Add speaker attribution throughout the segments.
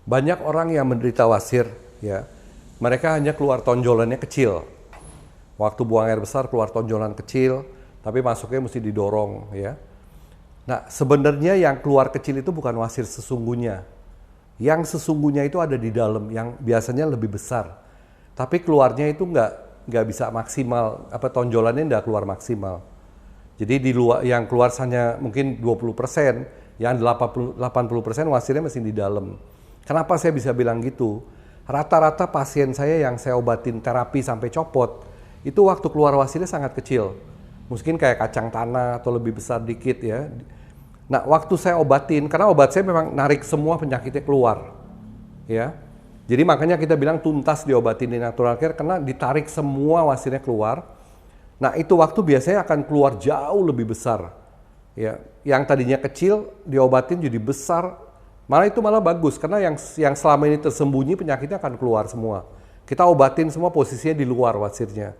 Speaker 1: Banyak orang yang menderita wasir, ya, mereka hanya keluar tonjolannya kecil. Waktu buang air besar keluar tonjolan kecil, tapi masuknya mesti didorong, ya. Nah, sebenarnya yang keluar kecil itu bukan wasir sesungguhnya. Yang sesungguhnya itu ada di dalam, yang biasanya lebih besar. Tapi keluarnya itu nggak bisa maksimal, tonjolannya nggak keluar maksimal. Jadi di luar yang keluar hanya mungkin 20%, yang 80% wasirnya masih di dalam. Kenapa saya bisa bilang gitu? Rata-rata pasien saya yang saya obatin terapi sampai copot, itu waktu keluar wasirnya sangat kecil. Mungkin kayak kacang tanah atau lebih besar dikit ya. Nah, waktu saya obatin, karena obat saya memang narik semua penyakitnya keluar. Ya. Jadi makanya kita bilang tuntas diobatin di Natural Care karena ditarik semua wasirnya keluar. Nah, itu waktu biasanya akan keluar jauh lebih besar. Ya, yang tadinya kecil diobatin jadi besar. Malah itu malah bagus karena yang selama ini tersembunyi penyakitnya akan keluar semua. Kita obatin semua posisinya di luar wasirnya.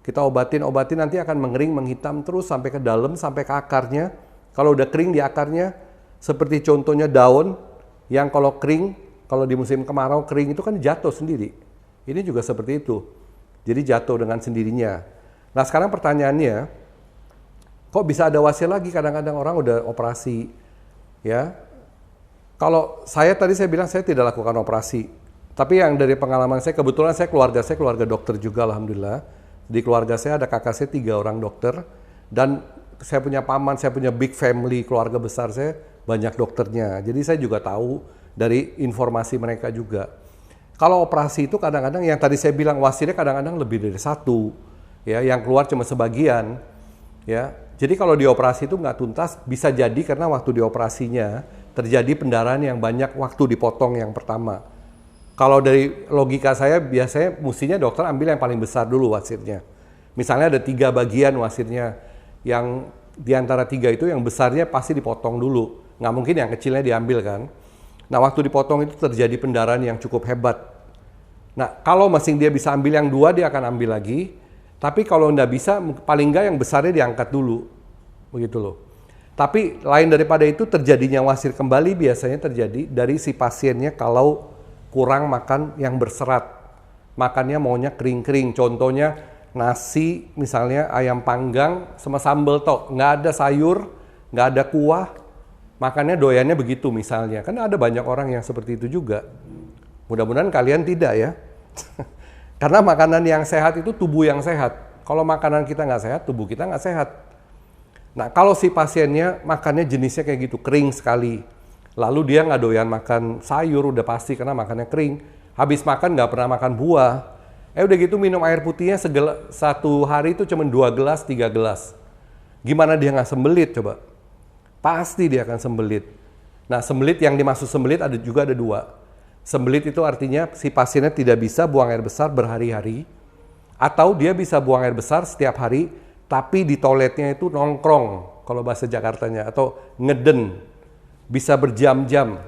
Speaker 1: Kita obatin nanti akan mengering, menghitam terus sampai ke dalam, sampai ke akarnya. Kalau udah kering di akarnya, seperti contohnya daun yang kalau kering, kalau di musim kemarau kering itu kan jatuh sendiri. Ini juga seperti itu. Jadi jatuh dengan sendirinya. Nah, sekarang pertanyaannya, kok bisa ada wasir lagi? Kadang-kadang orang udah operasi, ya. Kalau saya tadi saya bilang saya tidak lakukan operasi, tapi yang dari pengalaman saya, kebetulan keluarga saya keluarga dokter juga, alhamdulillah. Di keluarga saya ada kakak saya 3 orang dokter, dan saya punya paman, saya punya big family, keluarga besar saya banyak dokternya. Jadi saya juga tahu dari informasi mereka juga. Kalau operasi itu kadang-kadang yang tadi saya bilang wasirnya kadang-kadang lebih dari 1, ya, yang keluar cuma sebagian, ya. Jadi kalau dioperasi itu nggak tuntas, bisa jadi karena waktu dioperasinya terjadi pendarahan yang banyak waktu dipotong yang pertama. Kalau dari logika saya, biasanya mestinya dokter ambil yang paling besar dulu wasirnya. Misalnya ada 3 bagian wasirnya, yang di antara 3 itu yang besarnya pasti dipotong dulu. Nggak mungkin yang kecilnya diambil kan. Nah, waktu dipotong itu terjadi pendarahan yang cukup hebat. Nah, kalau masing dia bisa ambil yang 2, dia akan ambil lagi. Tapi kalau nggak bisa, paling nggak yang besarnya diangkat dulu. Begitu loh. Tapi lain daripada itu, terjadinya wasir kembali biasanya terjadi dari si pasiennya kalau kurang makan yang berserat. Makannya maunya kering-kering. Contohnya nasi, misalnya ayam panggang sama sambal tok. Nggak ada sayur, nggak ada kuah. Makannya doyannya begitu misalnya. Kan ada banyak orang yang seperti itu juga. Mudah-mudahan kalian tidak ya. Karena makanan yang sehat itu tubuh yang sehat. Kalau makanan kita nggak sehat, tubuh kita nggak sehat. Nah, kalau si pasiennya makannya jenisnya kayak gitu, kering sekali. Lalu dia nggak doyan makan sayur, udah pasti karena makannya kering. Habis makan nggak pernah makan buah. Udah gitu minum air putihnya satu hari itu cuma 2 gelas, 3 gelas. Gimana dia nggak sembelit coba? Pasti dia akan sembelit. Nah, sembelit yang dimaksud sembelit ada 2. Sembelit itu artinya si pasiennya tidak bisa buang air besar berhari-hari, atau dia bisa buang air besar setiap hari, tapi di toiletnya itu nongkrong, kalau bahasa Jakartanya, atau ngeden, bisa berjam-jam.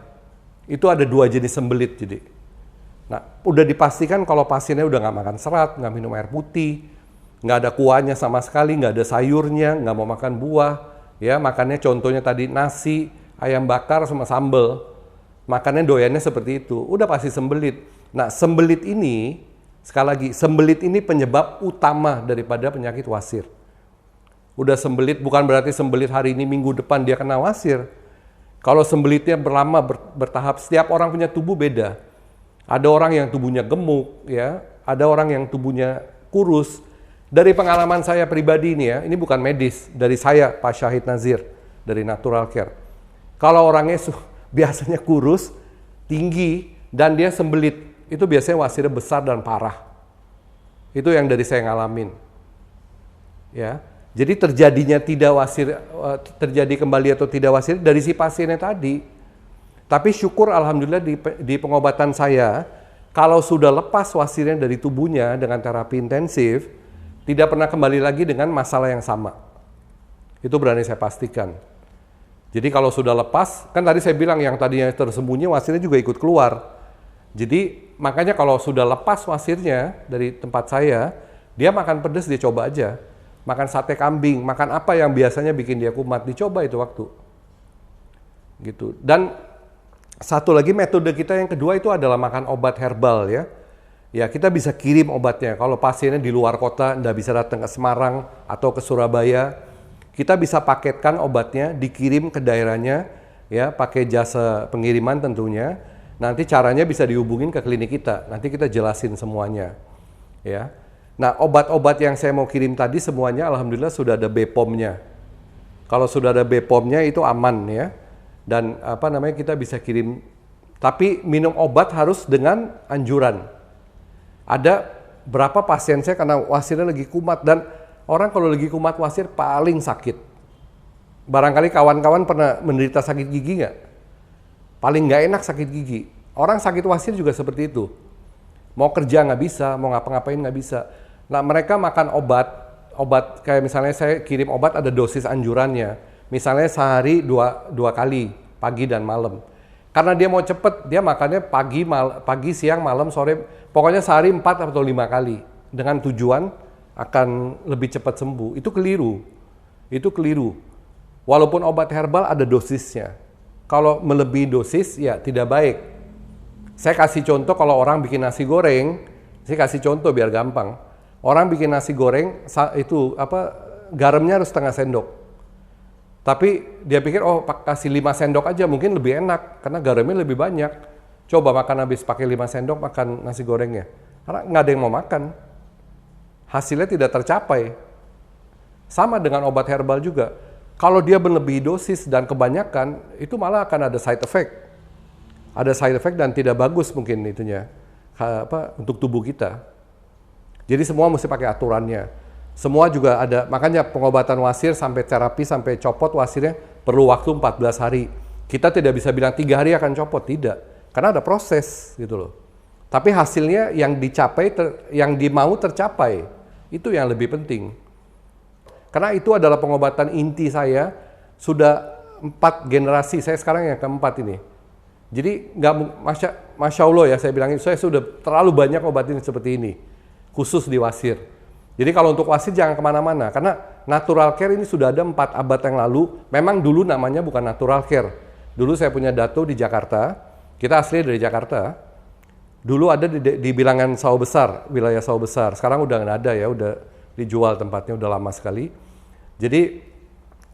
Speaker 1: Itu ada 2 jenis sembelit jadi. Nah, udah dipastikan kalau pasiennya udah nggak makan serat, nggak minum air putih, nggak ada kuahnya sama sekali, nggak ada sayurnya, nggak mau makan buah, ya makannya contohnya tadi nasi, ayam bakar sama sambal. Makannya doyannya seperti itu, udah pasti sembelit. Nah, sembelit ini, sekali lagi, sembelit ini penyebab utama daripada penyakit wasir. Udah sembelit, bukan berarti sembelit hari ini, minggu depan dia kena wasir. Kalau sembelitnya bertahap, setiap orang punya tubuh beda. Ada orang yang tubuhnya gemuk, ya, ada orang yang tubuhnya kurus. Dari pengalaman saya pribadi ini ya, ini bukan medis, dari saya, Pak Syahid Nazir, dari Natural Care. Kalau orangnya biasanya kurus, tinggi, dan dia sembelit, itu biasanya wasirnya besar dan parah. Itu yang dari saya ngalamin. Ya, jadi terjadinya tidak wasir, terjadi kembali atau tidak wasir dari si pasiennya tadi. Tapi syukur alhamdulillah di pengobatan saya, kalau sudah lepas wasirnya dari tubuhnya dengan terapi intensif, tidak pernah kembali lagi dengan masalah yang sama. Itu berani saya pastikan. Jadi kalau sudah lepas, kan tadi saya bilang yang tadinya tersembunyi wasirnya juga ikut keluar. Jadi makanya kalau sudah lepas wasirnya dari tempat saya, dia makan pedas dia coba aja. Makan sate kambing, makan apa yang biasanya bikin dia kumat, dicoba itu waktu. Gitu. Dan Satu lagi metode kita yang kedua itu adalah makan obat herbal ya. Ya, kita bisa kirim obatnya. Kalau pasiennya di luar kota, nggak bisa datang ke Semarang atau ke Surabaya, kita bisa paketkan obatnya, dikirim ke daerahnya, ya, pakai jasa pengiriman tentunya. Nanti caranya bisa dihubungin ke klinik kita. Nanti kita jelasin semuanya, ya. Nah, obat-obat yang saya mau kirim tadi semuanya, alhamdulillah sudah ada BPOM-nya. Kalau sudah ada BPOM-nya itu aman ya. Dan kita bisa kirim. Tapi minum obat harus dengan anjuran. Ada berapa pasien saya karena wasirnya lagi kumat, dan orang kalau lagi kumat wasir paling sakit. Barangkali kawan-kawan pernah menderita sakit gigi nggak? Paling nggak enak sakit gigi. Orang sakit wasir juga seperti itu. Mau kerja nggak bisa, mau ngapa-ngapain nggak bisa. Nah, mereka makan obat kayak misalnya saya kirim obat ada dosis anjurannya. Misalnya sehari dua kali, pagi dan malam. Karena dia mau cepet, dia makannya pagi, siang, malam, sore, pokoknya sehari 4 atau 5 kali. Dengan tujuan akan lebih cepat sembuh. Itu keliru. Walaupun obat herbal ada dosisnya. Kalau melebihi dosis, ya tidak baik. Saya kasih contoh kalau orang bikin nasi goreng, saya kasih contoh biar gampang. Orang bikin nasi goreng, garamnya harus setengah sendok. Tapi dia pikir, kasih 5 sendok aja mungkin lebih enak, karena garamnya lebih banyak. Coba makan habis pakai 5 sendok makan nasi gorengnya. Karena nggak ada yang mau makan. Hasilnya tidak tercapai. Sama dengan obat herbal juga. Kalau dia berlebih dosis dan kebanyakan, itu malah akan ada side effect. Ada side effect dan tidak bagus mungkin itunya. Untuk tubuh kita. Jadi semua mesti pakai aturannya. Semua juga ada, makanya pengobatan wasir sampai terapi, sampai copot wasirnya perlu waktu 14 hari. Kita tidak bisa bilang 3 hari akan copot, tidak. Karena ada proses gitu loh. Tapi hasilnya yang dicapai, yang dimau tercapai, itu yang lebih penting. Karena itu adalah pengobatan inti saya, sudah 4 generasi, saya sekarang yang keempat ini. Jadi Masya Allah ya saya bilangin, saya sudah terlalu banyak obatin seperti ini, khusus di wasir. Jadi kalau untuk wasir jangan kemana-mana, karena natural care ini sudah ada 4 abad yang lalu. Memang dulu namanya bukan natural care. Dulu saya punya dato di Jakarta, kita asli dari Jakarta. Dulu ada di bilangan Sawah Besar, wilayah Sawah Besar. Sekarang udah nggak ada ya, udah dijual tempatnya, udah lama sekali. Jadi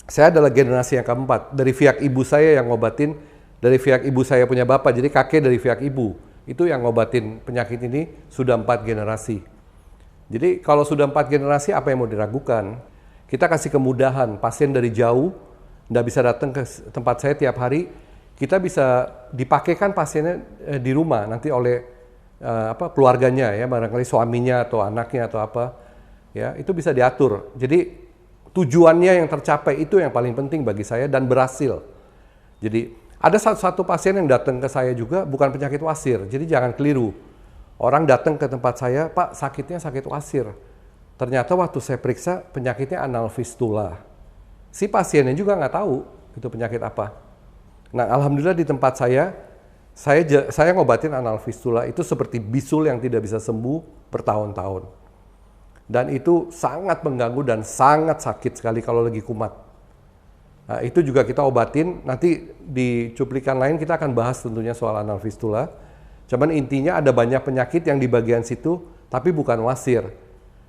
Speaker 1: saya adalah generasi yang keempat. Dari pihak ibu saya yang ngobatin, dari pihak ibu saya punya bapak, jadi kakek dari pihak ibu. Itu yang ngobatin penyakit ini sudah 4 generasi. Jadi kalau sudah 4 generasi, apa yang mau diragukan? Kita kasih kemudahan, pasien dari jauh, nggak bisa datang ke tempat saya tiap hari, kita bisa dipakaikan pasiennya di rumah, nanti oleh keluarganya, ya, barangkali suaminya atau anaknya atau apa, ya, itu bisa diatur. Jadi tujuannya yang tercapai itu yang paling penting bagi saya dan berhasil. Jadi ada satu pasien yang datang ke saya juga bukan penyakit wasir, jadi jangan keliru. Orang datang ke tempat saya, Pak, sakitnya sakit wasir. Ternyata waktu saya periksa, penyakitnya anal fistula. Si pasiennya juga nggak tahu itu penyakit apa. Nah, alhamdulillah di tempat saya ngobatin anal fistula itu seperti bisul yang tidak bisa sembuh bertahun-tahun. Dan itu sangat mengganggu dan sangat sakit sekali kalau lagi kumat. Nah, itu juga kita obatin. Nanti di cuplikan lain kita akan bahas tentunya soal anal fistula. Cuman intinya ada banyak penyakit yang di bagian situ, tapi bukan wasir.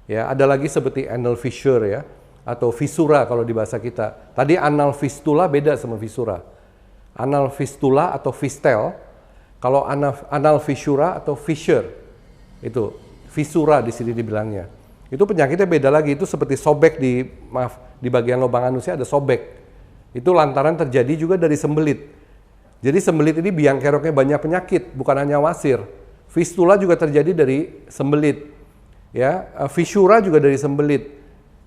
Speaker 1: Ya, ada lagi seperti anal fissure ya, atau fisura kalau di bahasa kita. Tadi anal fistula beda sama fisura. Anal fistula atau fistel, kalau anal fissura atau fissure, itu fisura di sini dibilangnya. Itu penyakitnya beda lagi, itu seperti sobek di bagian lubang anusnya ada sobek. Itu lantaran terjadi juga dari sembelit. Jadi sembelit ini biang keroknya banyak penyakit, bukan hanya wasir. Fistula juga terjadi dari sembelit. Ya, fissura juga dari sembelit.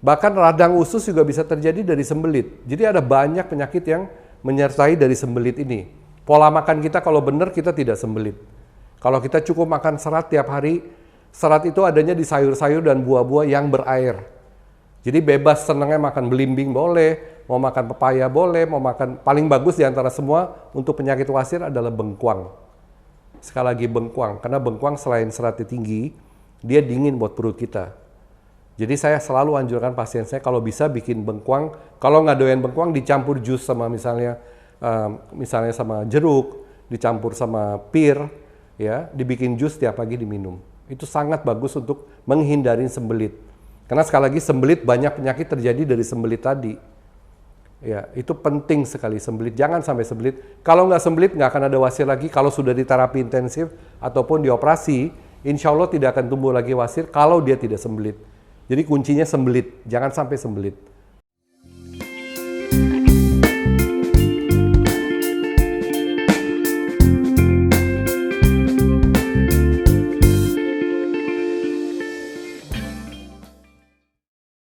Speaker 1: Bahkan radang usus juga bisa terjadi dari sembelit. Jadi ada banyak penyakit yang menyertai dari sembelit ini. Pola makan kita kalau benar kita tidak sembelit. Kalau kita cukup makan serat tiap hari, serat itu adanya di sayur-sayur dan buah-buah yang berair. Jadi bebas senangnya makan belimbing boleh, mau makan pepaya boleh, mau makan, paling bagus di antara semua untuk penyakit wasir adalah bengkuang. Sekali lagi bengkuang, karena bengkuang selain seratnya tinggi, dia dingin buat perut kita. Jadi saya selalu anjurkan pasien saya kalau bisa bikin bengkuang, kalau nggak doyan bengkuang dicampur jus sama misalnya sama jeruk, dicampur sama pir, ya, dibikin jus tiap pagi diminum. Itu sangat bagus untuk menghindari sembelit. Karena sekali lagi sembelit, banyak penyakit terjadi dari sembelit tadi. Ya, itu penting sekali sembelit. Jangan sampai sembelit. Kalau nggak sembelit, nggak akan ada wasir lagi. Kalau sudah di terapi intensif ataupun dioperasi, insya Allah tidak akan tumbuh lagi wasir kalau dia tidak sembelit. Jadi kuncinya sembelit, jangan sampai sembelit.